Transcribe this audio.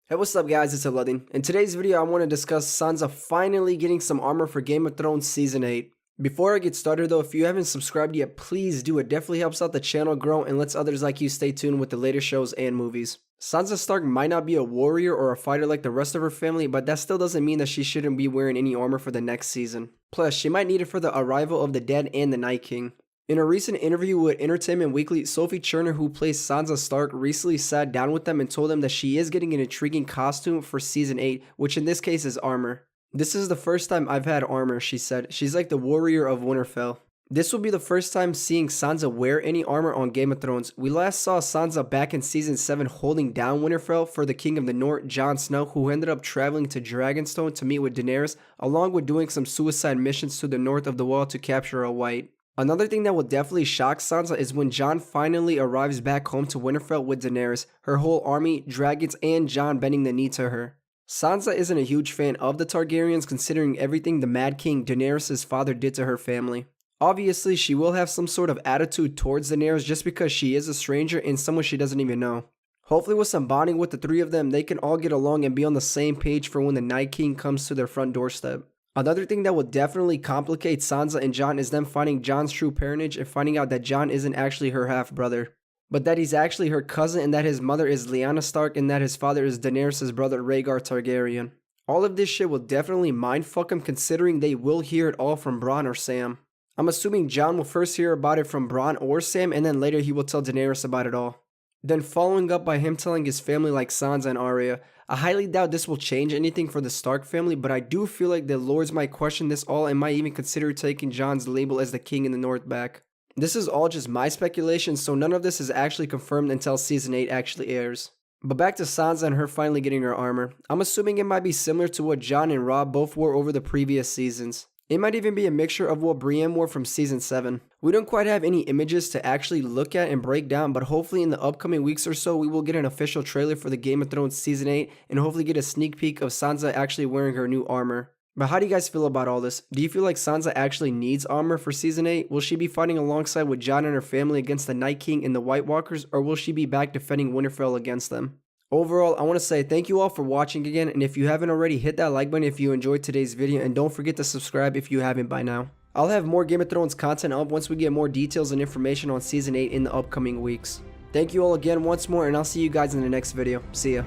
Hey, what's up guys, it's Aladdin. In today's video I want to discuss Sansa finally getting some armor for Game of Thrones Season 8. Before I get started though, if you haven't subscribed yet, please do. It definitely helps out the channel grow and lets others like you stay tuned with the latest shows and movies. Sansa Stark might not be a warrior or a fighter like the rest of her family, but that still doesn't mean that she shouldn't be wearing any armor for the next season. Plus, she might need it for the arrival of the dead and the Night King. In a recent interview with Entertainment Weekly, Sophie Turner, who plays Sansa Stark, recently sat down with them and told them that she is getting an intriguing costume for Season 8, which in this case is armor. "This is the first time I've had armor," she said. "She's like the warrior of Winterfell." This will be the first time seeing Sansa wear any armor on Game of Thrones. We last saw Sansa back in Season 7 holding down Winterfell for the King of the North, Jon Snow, who ended up traveling to Dragonstone to meet with Daenerys, along with doing some suicide missions to the north of the Wall to capture a White. Another thing that will definitely shock Sansa is when Jon finally arrives back home to Winterfell with Daenerys, her whole army, dragons, and Jon bending the knee to her. Sansa isn't a huge fan of the Targaryens considering everything the Mad King Daenerys' father did to her family. Obviously, she will have some sort of attitude towards Daenerys just because she is a stranger and someone she doesn't even know. Hopefully with some bonding with the three of them, they can all get along and be on the same page for when the Night King comes to their front doorstep. Another thing that will definitely complicate Sansa and Jon is them finding Jon's true parentage and finding out that Jon isn't actually her half-brother, but that he's actually her cousin and that his mother is Lyanna Stark and that his father is Daenerys' brother Rhaegar Targaryen. All of this shit will definitely mindfuck him considering they will hear it all from Bronn or Sam. I'm assuming Jon will first hear about it from Bronn or Sam and then later he will tell Daenerys about it all. Then following up by him telling his family like Sansa and Arya. I highly doubt this will change anything for the Stark family, but I do feel like the lords might question this all and might even consider taking Jon's label as the king in the north back. This is all just my speculation, so none of this is actually confirmed until Season 8 actually airs. But back to Sansa and her finally getting her armor. I'm assuming it might be similar to what Jon and Robb both wore over the previous seasons. It might even be a mixture of what Brienne wore from Season 7. We don't quite have any images to actually look at and break down, but hopefully in the upcoming weeks or so we will get an official trailer for the Game of Thrones Season 8 and hopefully get a sneak peek of Sansa actually wearing her new armor. But how do you guys feel about all this? Do you feel like Sansa actually needs armor for Season 8? Will she be fighting alongside with Jon and her family against the Night King and the White Walkers, or will she be back defending Winterfell against them? Overall, I want to say thank you all for watching again, and if you haven't already, hit that like button if you enjoyed today's video, and don't forget to subscribe if you haven't by now. I'll have more Game of Thrones content up once we get more details and information on Season 8 in the upcoming weeks. Thank you all again once more, and I'll see you guys in the next video. See ya.